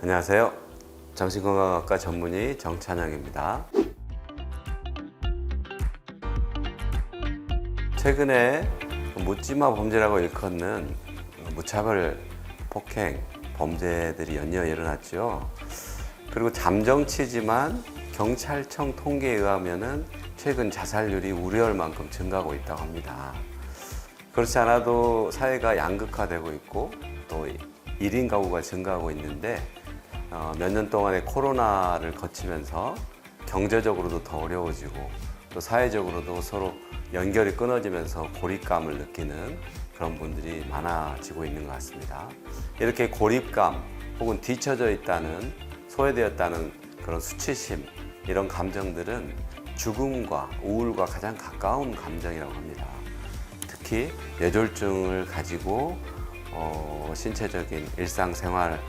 안녕하세요. 정신건강학과 전문의 정찬영입니다. 최근에 묻지마 범죄라고 일컫는 무차별 폭행 범죄들이 연이어 일어났죠. 그리고 잠정치지만 경찰청 통계에 의하면은 최근 자살률이 우려할 만큼 증가하고 있다고 합니다. 그렇지 않아도 사회가 양극화되고 있고 또 1인 가구가 증가하고 있는데 몇 년 동안의 코로나를 거치면서 경제적으로도 더 어려워지고 또 사회적으로도 서로 연결이 끊어지면서 고립감을 느끼는 그런 분들이 많아지고 있는 것 같습니다. 이렇게 고립감 혹은 뒤처져 있다는, 소외되었다는 그런 수치심, 이런 감정들은 죽음과 우울과 가장 가까운 감정이라고 합니다. 특히 뇌졸중을 가지고 신체적인 일상생활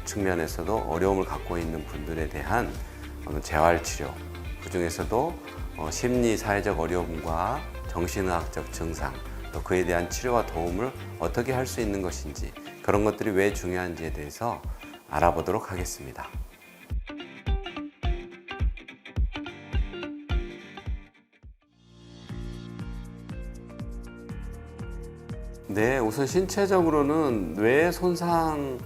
측면에서도 어려움을 갖고 있는 분들에 대한 재활치료, 그 중에서도 심리 사회적 어려움과 정신의학적 증상, 또 그에 대한 치료와 도움을 어떻게 할 수 있는 것인지, 그런 것들이 왜 중요한지에 대해서 알아보도록 하겠습니다. 네, 우선 신체적으로는 뇌 손상은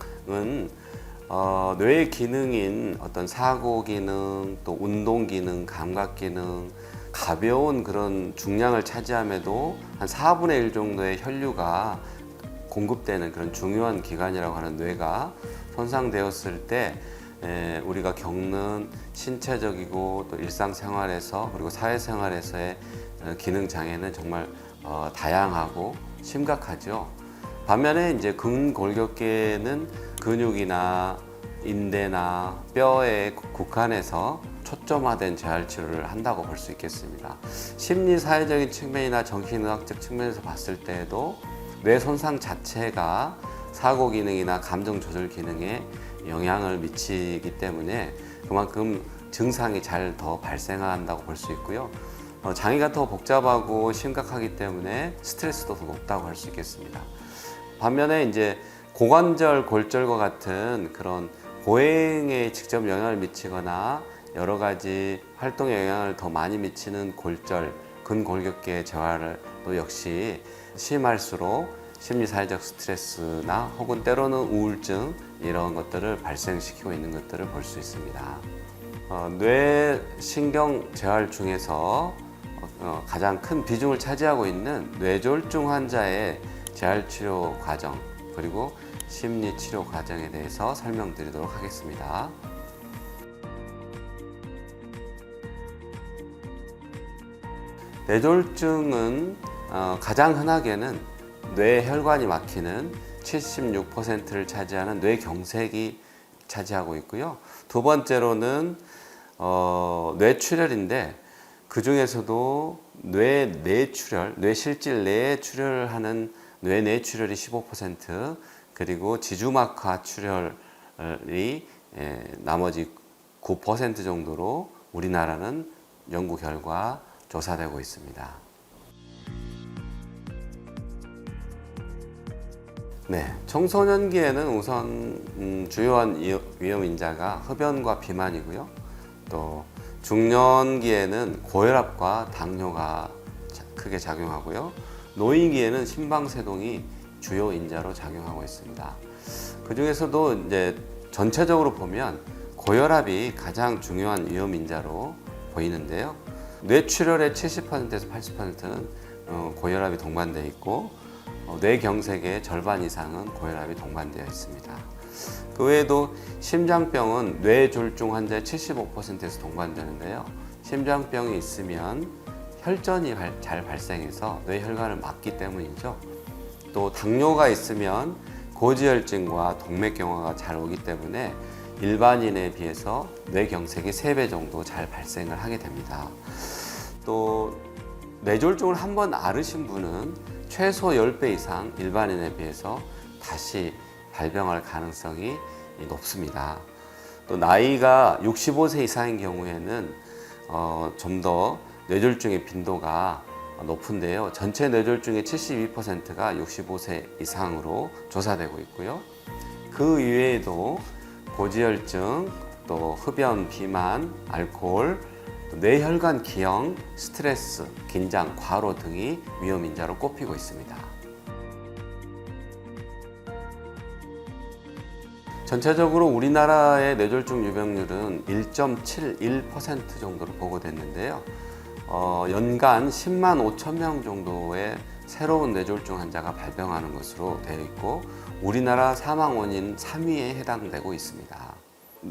뇌의 기능인 어떤 사고 기능, 또 운동 기능, 감각 기능, 가벼운 그런 중량을 차지함에도 한 4분의 1 정도의 혈류가 공급되는 그런 중요한 기관이라고 하는 뇌가 손상되었을 때 우리가 겪는 신체적이고 또 일상생활에서 그리고 사회생활에서의 기능 장애는 정말 다양하고 심각하죠. 반면에 이제 근골격계는 근육이나 인대나 뼈에 국한해서 초점화된 재활치료를 한다고 볼 수 있겠습니다. 심리 사회적인 측면이나 정신의학적 측면에서 봤을 때에도 뇌 손상 자체가 사고 기능이나 감정 조절 기능에 영향을 미치기 때문에 그만큼 증상이 잘 더 발생한다고 볼 수 있고요. 장애가 더 복잡하고 심각하기 때문에 스트레스도 더 높다고 할 수 있겠습니다. 반면에 이제 고관절, 골절과 같은 그런 보행에 직접 영향을 미치거나 여러 가지 활동에 영향을 더 많이 미치는 골절, 근골격계 재활을 또 역시 심할수록 심리사회적 스트레스나 혹은 때로는 우울증, 이런 것들을 발생시키고 있는 것들을 볼 수 있습니다. 뇌신경 재활 중에서 가장 큰 비중을 차지하고 있는 뇌졸중 환자의 재활치료 과정, 그리고 심리치료 과정에 대해서 설명드리도록 하겠습니다. 뇌졸중은 가장 흔하게는 뇌혈관이 막히는 76%를 차지하는 뇌경색이 차지하고 있고요. 두 번째로는 뇌출혈인데 그 중에서도 뇌내출혈, 뇌실질 내에 출혈을 하는 뇌내출혈이 15%, 그리고 지주막하 출혈이 나머지 9% 정도로 우리나라는 연구 결과 조사되고 있습니다. 네, 청소년기에는 우선 주요한 위험 인자가 흡연과 비만이고요. 또 중년기에는 고혈압과 당뇨가 크게 작용하고요. 노인기에는 심방세동이 주요 인자로 작용하고 있습니다. 그 중에서도 이제 전체적으로 보면 고혈압이 가장 중요한 위험 인자로 보이는데요. 뇌출혈의 70%에서 80%는 고혈압이 동반되어 있고 뇌경색의 절반 이상은 고혈압이 동반되어 있습니다. 그 외에도 심장병은 뇌졸중 환자의 75%에서 동반되는데요. 심장병이 있으면 혈전이 잘 발생해서 뇌혈관을 막기 때문이죠. 또 당뇨가 있으면 고지혈증과 동맥경화가 잘 오기 때문에 일반인에 비해서 뇌경색이 3배 정도 잘 발생을 하게 됩니다. 또 뇌졸중을 한번 앓으신 분은 최소 10배 이상 일반인에 비해서 다시 발병할 가능성이 높습니다. 또 나이가 65세 이상인 경우에는 좀 더 뇌졸중의 빈도가 높은데요. 전체 뇌졸중의 72%가 65세 이상으로 조사되고 있고요. 그 이외에도 고지혈증, 또 흡연, 비만, 알코올, 또 뇌혈관 기형, 스트레스, 긴장, 과로 등이 위험 인자로 꼽히고 있습니다. 전체적으로 우리나라의 뇌졸중 유병률은 1.71% 정도로 보고됐는데요. 연간 10만 5천 명 정도의 새로운 뇌졸중 환자가 발병하는 것으로 되어 있고 우리나라 사망 원인 3위에 해당되고 있습니다.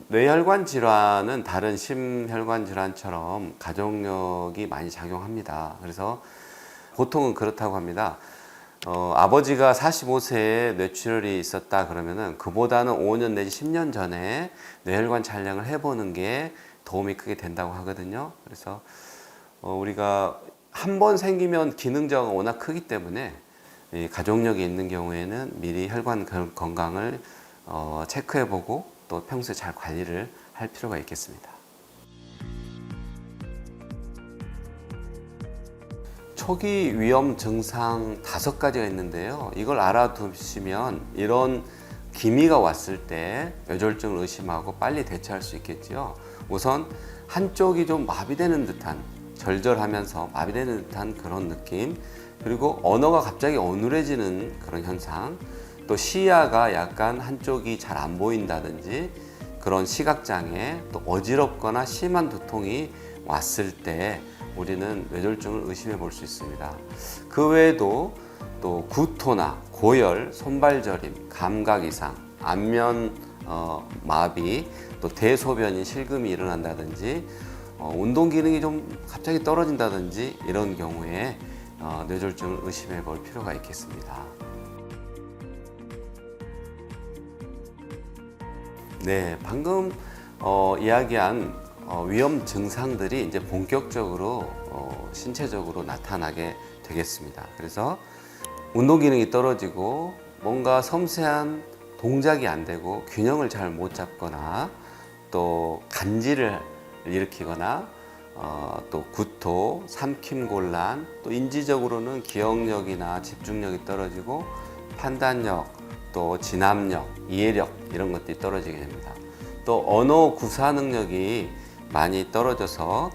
뇌혈관 질환은 다른 심혈관 질환처럼 가족력이 많이 작용합니다. 그래서 보통은 그렇다고 합니다. 아버지가 45세에 뇌출혈이 있었다 그러면은 그보다는 5년 내지 10년 전에 뇌혈관 촬영을 해보는 게 도움이 크게 된다고 하거든요. 그래서 우리가 한 번 생기면 기능저하가 워낙 크기 때문에 이 가족력이 있는 경우에는 미리 혈관 건강을 체크해보고 또 평소에 잘 관리를 할 필요가 있겠습니다. 초기 위험 증상 5가지가 있는데요. 이걸 알아두시면 이런 기미가 왔을 때 뇌졸중을 의심하고 빨리 대처할 수 있겠지요. 우선 한쪽이 좀 마비되는 듯한, 절절하면서 마비되는 듯한 그런 느낌, 그리고 언어가 갑자기 어눌해지는 그런 현상, 또 시야가 약간 한쪽이 잘 안 보인다든지 그런 시각장애, 또 어지럽거나 심한 두통이 왔을 때 우리는 뇌졸중을 의심해 볼 수 있습니다. 그 외에도 또 구토나 고열, 손발저림, 감각 이상, 안면 마비, 또 대소변이 실금이 일어난다든지 운동 기능이 좀 갑자기 떨어진다든지 이런 경우에 뇌졸중을 의심해 볼 필요가 있겠습니다. 네, 방금 이야기한 위험 증상들이 이제 본격적으로 신체적으로 나타나게 되겠습니다. 그래서 운동 기능이 떨어지고 뭔가 섬세한 동작이 안 되고 균형을 잘 못 잡거나 또 간지를 일으키거나 또 구토, 삼킴곤란, 또 인지적으로는 기억력이나 집중력이 떨어지고 판단력, 또 진압력, 이해력 이런 것들이 떨어지게 됩니다. 또 언어 구사 능력이 많이 떨어져서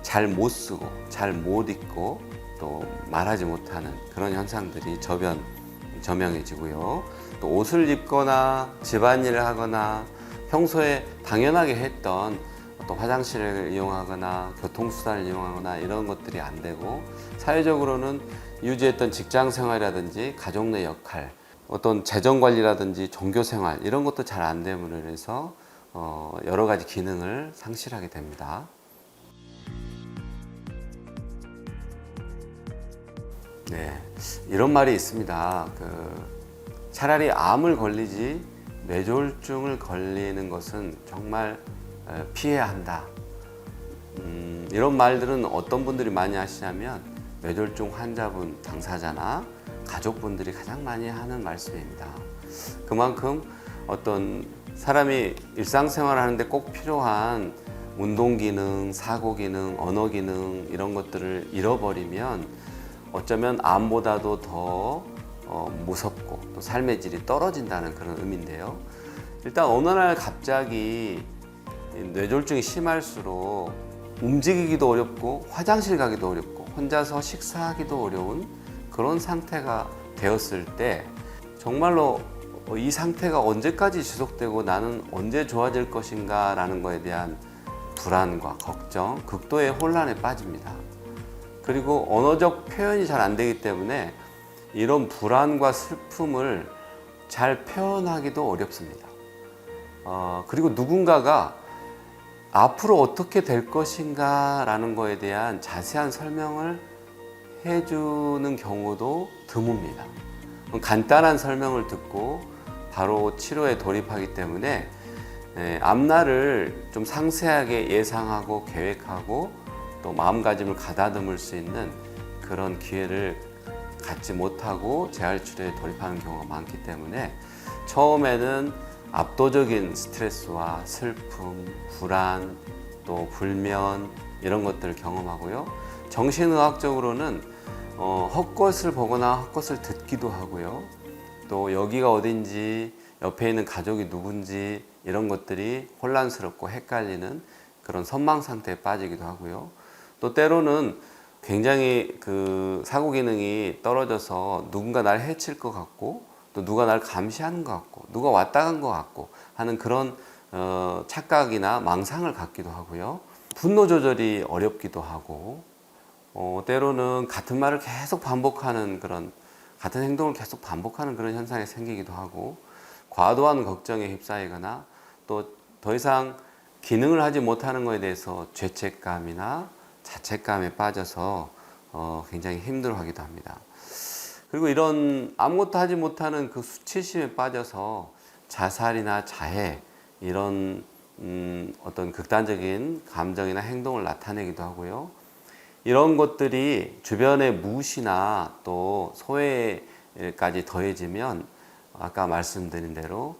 잘 못 쓰고 잘 못 읽고 또 말하지 못하는 그런 현상들이 저명해지고요. 또 옷을 입거나 집안일을 하거나 평소에 당연하게 했던 또 화장실을 이용하거나 교통수단을 이용하거나 이런 것들이 안 되고 사회적으로는 유지했던 직장 생활이라든지 가족 내 역할, 어떤 재정 관리라든지 종교 생활 이런 것도 잘 안 됨으로 인해서 여러 가지 기능을 상실하게 됩니다. 네, 이런 말이 있습니다. 차라리 암을 걸리지 뇌졸중을 걸리는 것은 정말 피해야 한다. 이런 말들은 어떤 분들이 많이 하시냐면 뇌졸중 환자분, 당사자나 가족분들이 가장 많이 하는 말씀입니다. 그만큼 어떤 사람이 일상생활을 하는데 꼭 필요한 운동 기능, 사고 기능, 언어 기능 이런 것들을 잃어버리면 어쩌면 암보다도 더 무섭고 또 삶의 질이 떨어진다는 그런 의미인데요. 일단 어느 날 갑자기 뇌졸중이 심할수록 움직이기도 어렵고 화장실 가기도 어렵고 혼자서 식사하기도 어려운 그런 상태가 되었을 때 정말로 이 상태가 언제까지 지속되고 나는 언제 좋아질 것인가 라는 것에 대한 불안과 걱정, 극도의 혼란에 빠집니다. 그리고 언어적 표현이 잘 안 되기 때문에 이런 불안과 슬픔을 잘 표현하기도 어렵습니다. 그리고 누군가가 앞으로 어떻게 될 것인가 라는 것에 대한 자세한 설명을 해주는 경우도 드뭅니다. 간단한 설명을 듣고 바로 치료에 돌입하기 때문에 앞날을 좀 상세하게 예상하고 계획하고 또 마음가짐을 가다듬을 수 있는 그런 기회를 갖지 못하고 재활치료에 돌입하는 경우가 많기 때문에 처음에는 압도적인 스트레스와 슬픔, 불안, 또 불면 이런 것들을 경험하고요. 정신의학적으로는 헛것을 보거나 헛것을 듣기도 하고요. 또 여기가 어딘지 옆에 있는 가족이 누군지 이런 것들이 혼란스럽고 헷갈리는 그런 선망 상태에 빠지기도 하고요. 또 때로는 굉장히 그 사고 기능이 떨어져서 누군가 날 해칠 것 같고 또 누가 날 감시하는 것 같고 누가 왔다 간 것 같고 하는 그런 착각이나 망상을 갖기도 하고요. 분노 조절이 어렵기도 하고 때로는 같은 말을 계속 반복하는 그런 같은 행동을 계속 반복하는 그런 현상이 생기기도 하고 과도한 걱정에 휩싸이거나 또 더 이상 기능을 하지 못하는 것에 대해서 죄책감이나 자책감에 빠져서 굉장히 힘들어하기도 합니다. 그리고 이런 아무것도 하지 못하는 그 수치심에 빠져서 자살이나 자해 이런 어떤 극단적인 감정이나 행동을 나타내기도 하고요. 이런 것들이 주변의 무시나 또 소외까지 더해지면 아까 말씀드린 대로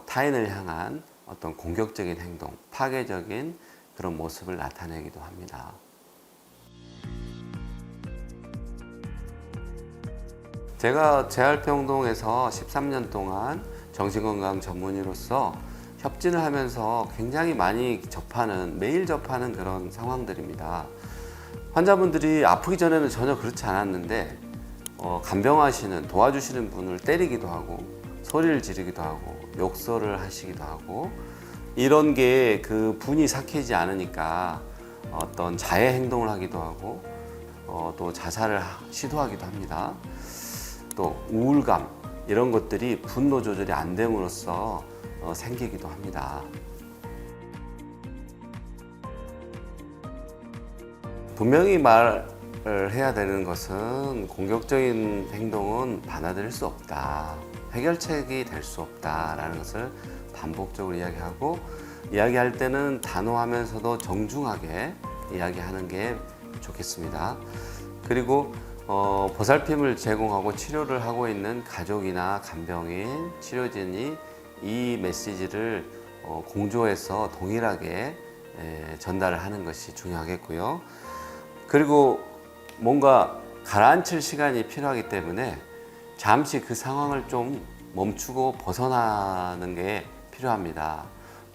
타인을 향한 어떤 공격적인 행동, 파괴적인 그런 모습을 나타내기도 합니다. 제가 재활병동에서 13년 동안 정신건강 전문의로서 협진을 하면서 굉장히 많이 매일 접하는 그런 상황들입니다. 환자분들이 아프기 전에는 전혀 그렇지 않았는데 간병하시는, 도와주시는 분을 때리기도 하고 소리를 지르기도 하고 욕설을 하시기도 하고 이런 게 그 분이 삭히지 않으니까 어떤 자해 행동을 하기도 하고 또 자살을 시도하기도 합니다. 또 우울감 이런 것들이 분노 조절이 안 됨으로써 생기기도 합니다. 분명히 말을 해야 되는 것은 공격적인 행동은 받아들일 수 없다. 해결책이 될 수 없다라는 것을 반복적으로 이야기할 때는 단호하면서도 정중하게 이야기하는 게 좋겠습니다. 그리고 보살핌을 제공하고 치료를 하고 있는 가족이나 간병인, 치료진이 이 메시지를 공조해서 동일하게 전달을 하는 것이 중요하겠고요. 그리고 뭔가 가라앉힐 시간이 필요하기 때문에 잠시 그 상황을 좀 멈추고 벗어나는 게 필요합니다.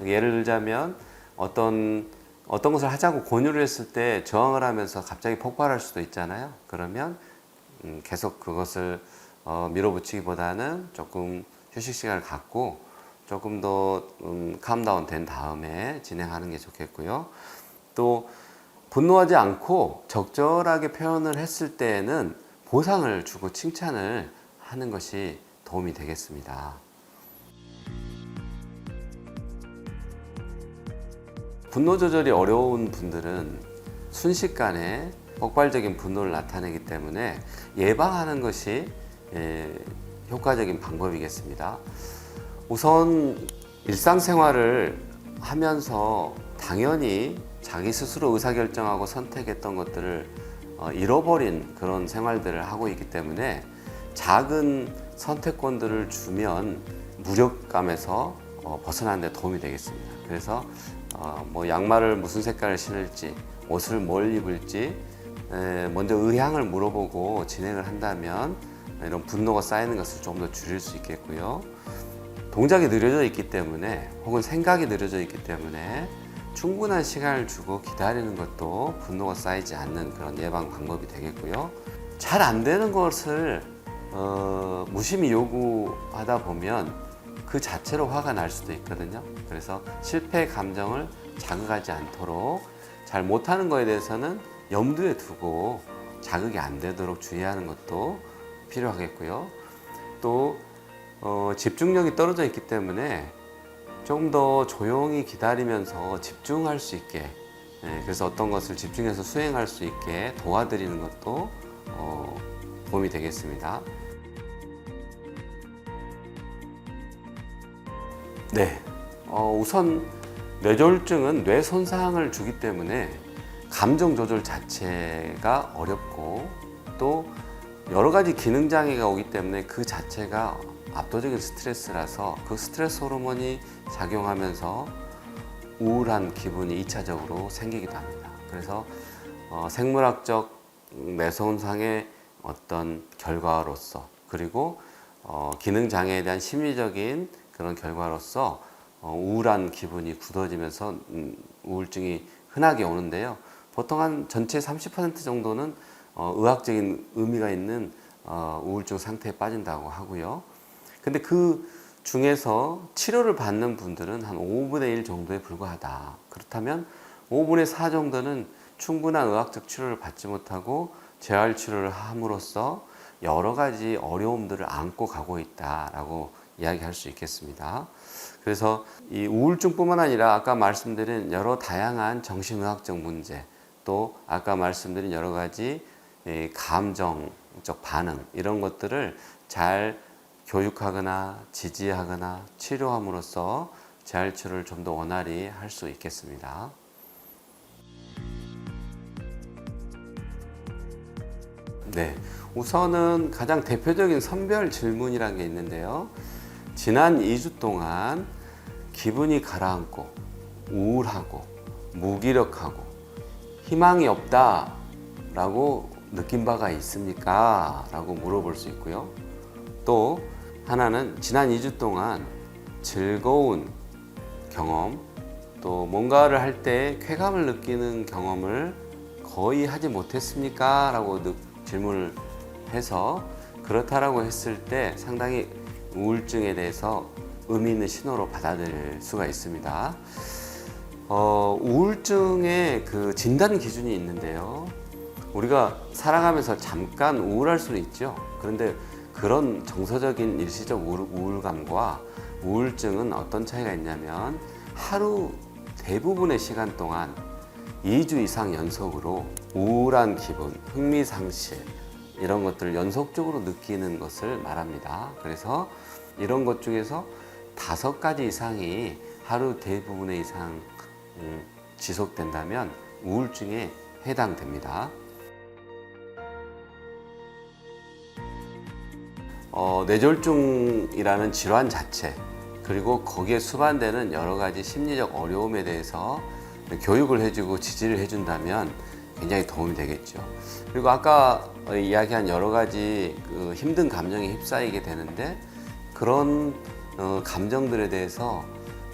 예를 들자면 어떤 것을 하자고 권유를 했을 때 저항을 하면서 갑자기 폭발할 수도 있잖아요. 그러면 계속 그것을 밀어붙이기보다는 조금 휴식 시간을 갖고 조금 더 캄다운 된 다음에 진행하는 게 좋겠고요. 또 분노하지 않고 적절하게 표현을 했을 때에는 보상을 주고 칭찬을 하는 것이 도움이 되겠습니다. 분노 조절이 어려운 분들은 순식간에 폭발적인 분노를 나타내기 때문에 예방하는 것이 효과적인 방법이겠습니다. 우선 일상생활을 하면서 당연히 자기 스스로 의사결정하고 선택했던 것들을 잃어버린 그런 생활들을 하고 있기 때문에 작은 선택권들을 주면 무력감에서 벗어나는 데 도움이 되겠습니다. 그래서 뭐 양말을 무슨 색깔을 신을지, 옷을 뭘 입을지 먼저 의향을 물어보고 진행을 한다면 이런 분노가 쌓이는 것을 좀 더 줄일 수 있겠고요. 동작이 느려져 있기 때문에 혹은 생각이 느려져 있기 때문에 충분한 시간을 주고 기다리는 것도 분노가 쌓이지 않는 그런 예방 방법이 되겠고요. 잘 안 되는 것을 무심히 요구하다 보면 그 자체로 화가 날 수도 있거든요. 그래서 실패 감정을 자극하지 않도록 잘 못하는 것에 대해서는 염두에 두고 자극이 안 되도록 주의하는 것도 필요하겠고요. 또 집중력이 떨어져 있기 때문에 좀 더 조용히 기다리면서 집중할 수 있게 그래서 어떤 것을 집중해서 수행할 수 있게 도와드리는 것도 도움이 되겠습니다. 네, 우선 뇌졸중은 뇌 손상을 주기 때문에 감정 조절 자체가 어렵고 또 여러 가지 기능 장애가 오기 때문에 그 자체가 압도적인 스트레스라서 그 스트레스 호르몬이 작용하면서 우울한 기분이 2차적으로 생기기도 합니다. 그래서 생물학적 뇌손상의 어떤 결과로서 그리고 기능 장애에 대한 심리적인 그런 결과로서 우울한 기분이 굳어지면서 우울증이 흔하게 오는데요. 보통 한 전체 30% 정도는 의학적인 의미가 있는 우울증 상태에 빠진다고 하고요. 근데 그 중에서 치료를 받는 분들은 한 5분의 1 정도에 불과하다. 그렇다면 5분의 4 정도는 충분한 의학적 치료를 받지 못하고 재활 치료를 함으로써 여러 가지 어려움들을 안고 가고 있다라고 이야기할 수 있겠습니다. 그래서 이 우울증뿐만 아니라 아까 말씀드린 여러 다양한 정신의학적 문제, 또 아까 말씀드린 여러 가지 감정적 반응, 이런 것들을 잘 교육하거나 지지하거나 치료함으로써 재활 치료를 좀 더 원활히 할 수 있겠습니다. 네, 우선은 가장 대표적인 선별 질문이라는 게 있는데요. 지난 2주 동안 기분이 가라앉고 우울하고 무기력하고 희망이 없다 라고 느낀 바가 있습니까? 라고 물어볼 수 있고요. 또 하나는 지난 2주 동안 즐거운 경험, 또 뭔가를 할 때 쾌감을 느끼는 경험을 거의 하지 못했습니까? 라고 질문을 해서 그렇다라고 했을 때 상당히 우울증에 대해서 의미 있는 신호로 받아들일 수가 있습니다. 우울증의 그 진단 기준이 있는데요. 우리가 살아가면서 잠깐 우울할 수는 있죠. 그런데 그런 정서적인 일시적 우울감과 우울증은 어떤 차이가 있냐면 하루 대부분의 시간 동안 2주 이상 연속으로 우울한 기분, 흥미상실 이런 것들을 연속적으로 느끼는 것을 말합니다. 그래서 이런 것 중에서 5가지 이상이 하루 대부분의 이상 지속된다면 우울증에 해당됩니다. 뇌졸중이라는 질환 자체, 그리고 거기에 수반되는 여러 가지 심리적 어려움에 대해서 교육을 해주고 지지를 해준다면 굉장히 도움이 되겠죠. 그리고 아까 이야기한 여러 가지 그 힘든 감정에 휩싸이게 되는데 그런 감정들에 대해서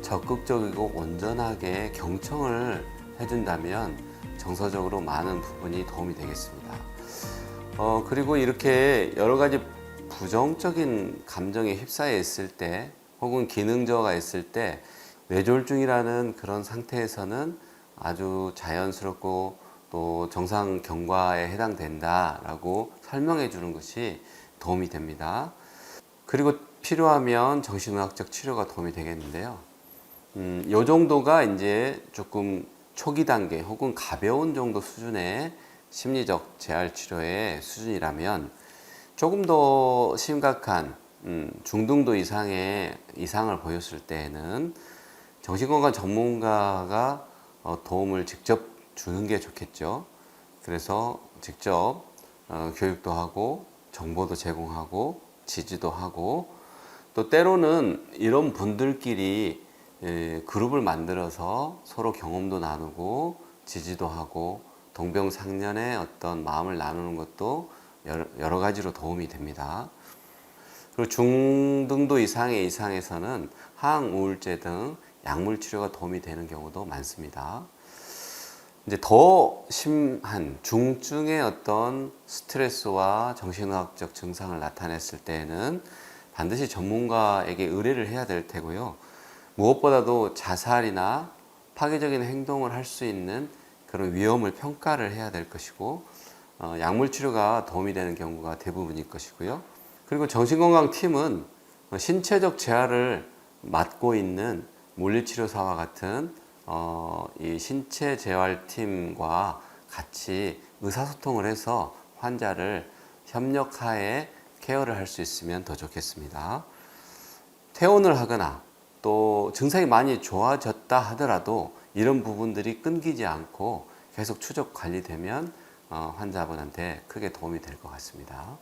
적극적이고 온전하게 경청을 해준다면 정서적으로 많은 부분이 도움이 되겠습니다. 그리고 이렇게 여러 가지 부정적인 감정에 휩싸여 있을 때 혹은 기능 저하가 있을 때 뇌졸중이라는 그런 상태에서는 아주 자연스럽고 또 정상 경과에 해당된다라고 설명해 주는 것이 도움이 됩니다. 그리고 필요하면 정신의학적 치료가 도움이 되겠는데요. 이 정도가 이제 조금 초기 단계 혹은 가벼운 정도 수준의 심리적 재활 치료의 수준이라면 조금 더 심각한 중등도 이상의 이상을 보였을 때에는 정신건강 전문가가 도움을 직접 주는 게 좋겠죠. 그래서 직접 교육도 하고 정보도 제공하고 지지도 하고 또 때로는 이런 분들끼리 그룹을 만들어서 서로 경험도 나누고 지지도 하고 동병상련의 어떤 마음을 나누는 것도 여러 가지로 도움이 됩니다. 그리고 중등도 이상의 이상에서는 항우울제 등 약물 치료가 도움이 되는 경우도 많습니다. 이제 더 심한 중증의 어떤 스트레스와 정신의학적 증상을 나타냈을 때에는 반드시 전문가에게 의뢰를 해야 될 테고요. 무엇보다도 자살이나 파괴적인 행동을 할 수 있는 그런 위험을 평가를 해야 될 것이고 약물 치료가 도움이 되는 경우가 대부분일 것이고요. 그리고 정신건강팀은 신체적 재활을 맡고 있는 물리치료사와 같은 이 신체 재활팀과 같이 의사소통을 해서 환자를 협력하에 케어를 할 수 있으면 더 좋겠습니다. 퇴원을 하거나 또 증상이 많이 좋아졌다 하더라도 이런 부분들이 끊기지 않고 계속 추적 관리되면 환자분한테 크게 도움이 될 것 같습니다.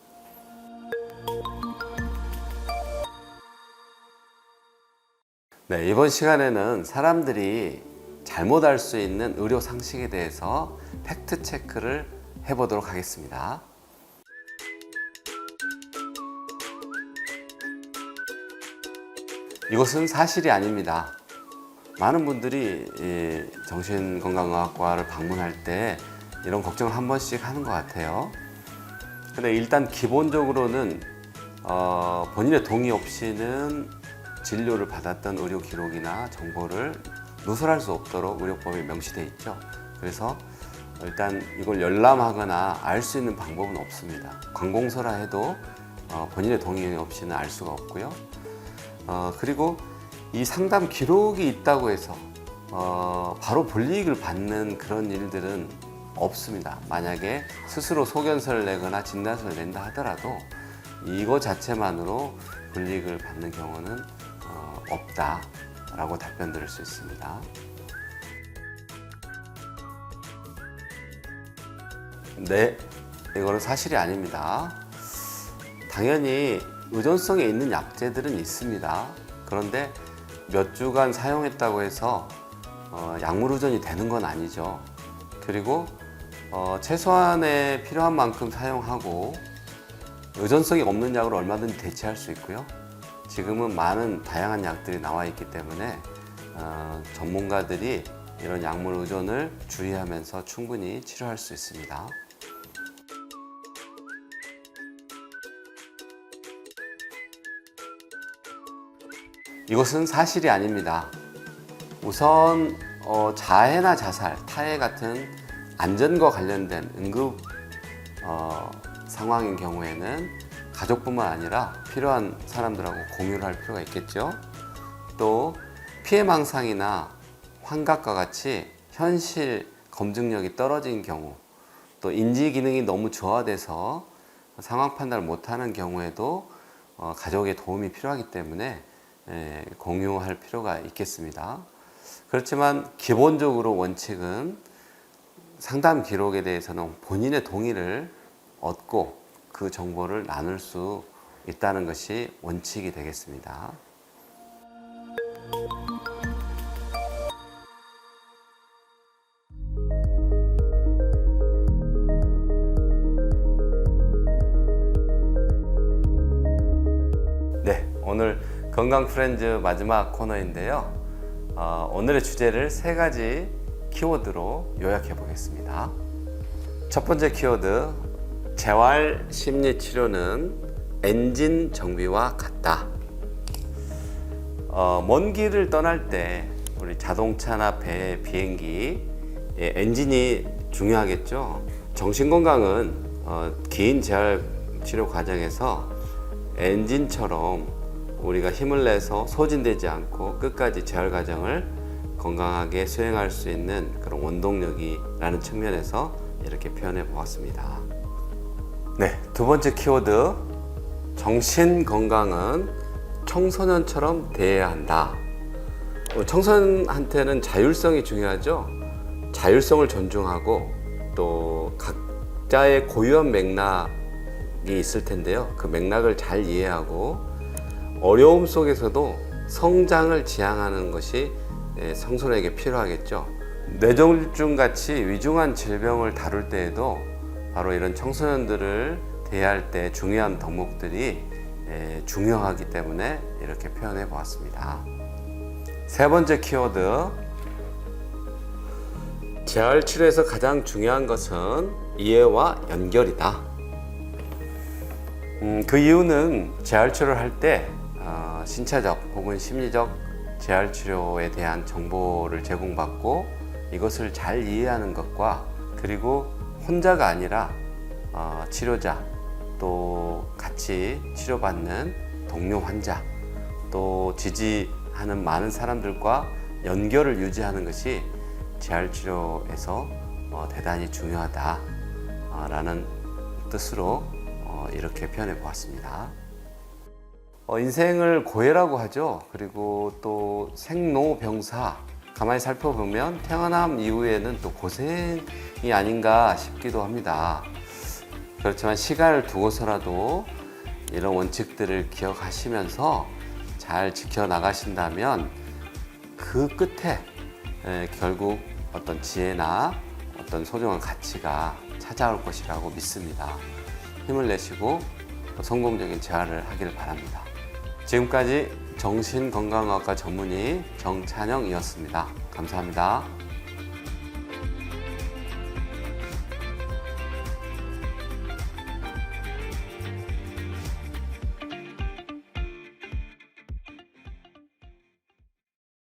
네, 이번 시간에는 사람들이 잘못 알 수 있는 의료 상식에 대해서 팩트 체크를 해보도록 하겠습니다. 이것은 사실이 아닙니다. 많은 분들이 정신건강의학과를 방문할 때 이런 걱정을 한 번씩 하는 것 같아요. 근데 일단 기본적으로는 본인의 동의 없이는 진료를 받았던 의료 기록이나 정보를 누설할 수 없도록 의료법에 명시되어 있죠. 그래서 일단 이걸 열람하거나 알 수 있는 방법은 없습니다. 관공서라 해도 본인의 동의 없이는 알 수가 없고요. 그리고 이 상담 기록이 있다고 해서 바로 불이익을 받는 그런 일들은 없습니다. 만약에 스스로 소견서를 내거나 진단서를 낸다 하더라도 이거 자체만으로 불이익을 받는 경우는 없다라고 답변 드릴 수 있습니다. 네, 이거는 사실이 아닙니다. 당연히 의존성에 있는 약제들은 있습니다. 그런데 몇 주간 사용했다고 해서 약물 의존이 되는 건 아니죠. 그리고 최소한의 필요한 만큼 사용하고 의존성이 없는 약을 얼마든지 대체할 수 있고요. 지금은 많은 다양한 약들이 나와 있기 때문에 전문가들이 이런 약물 의존을 주의하면서 충분히 치료할 수 있습니다. 이것은 사실이 아닙니다. 우선 자해나 자살, 타해 같은 안전과 관련된 응급 상황인 경우에는 가족뿐만 아니라 필요한 사람들하고 공유를 할 필요가 있겠죠. 또 피해망상이나 환각과 같이 현실 검증력이 떨어진 경우, 또 인지 기능이 너무 저하돼서 상황 판단을 못하는 경우에도 가족의 도움이 필요하기 때문에 공유할 필요가 있겠습니다. 그렇지만 기본적으로 원칙은 상담 기록에 대해서는 본인의 동의를 얻고 그 정보를 나눌 수 있다는 것이 원칙이 되겠습니다. 네, 오늘 건강 프렌즈 마지막 코너인데요. 오늘의 주제를 3가지 키워드로 요약해 보겠습니다. 첫 번째 키워드, 재활 심리 치료는 엔진 정비와 같다. 먼 길을 떠날 때 우리 자동차나 배, 비행기 엔진이 중요하겠죠. 정신 건강은 긴 재활 치료 과정에서 엔진처럼 우리가 힘을 내서 소진되지 않고 끝까지 재활 과정을 건강하게 수행할 수 있는 그런 원동력이라는 측면에서 이렇게 표현해 보았습니다. 네, 두 번째 키워드, 정신 건강은 청소년처럼 대해야 한다. 청소년한테는 자율성이 중요하죠. 자율성을 존중하고 또 각자의 고유한 맥락이 있을 텐데요. 그 맥락을 잘 이해하고 어려움 속에서도 성장을 지향하는 것이 청소년에게 필요하겠죠. 뇌졸중 같이 위중한 질병을 다룰 때에도 바로 이런 청소년들을 대할 때 중요한 덕목들이 중요하기 때문에 이렇게 표현해 보았습니다. 세 번째 키워드, 재활 치료에서 가장 중요한 것은 이해와 연결이다. 그 이유는 재활 치료를 할 때 신체적 혹은 심리적 재활 치료에 대한 정보를 제공받고 이것을 잘 이해하는 것과, 그리고 혼자가 아니라 치료자, 또 같이 치료받는 동료 환자, 또 지지하는 많은 사람들과 연결을 유지하는 것이 재활 치료에서 대단히 중요하다라는 뜻으로 이렇게 표현해 보았습니다. 인생을 고해라고 하죠. 그리고 또 생로병사, 가만히 살펴보면 태어남 이후에는 또 고생이 아닌가 싶기도 합니다. 그렇지만 시간을 두고서라도 이런 원칙들을 기억하시면서 잘 지켜나가신다면 그 끝에 결국 어떤 지혜나 어떤 소중한 가치가 찾아올 것이라고 믿습니다. 힘을 내시고 성공적인 재활을 하기를 바랍니다. 지금까지 정신건강의학과 전문의 정찬영이었습니다. 감사합니다.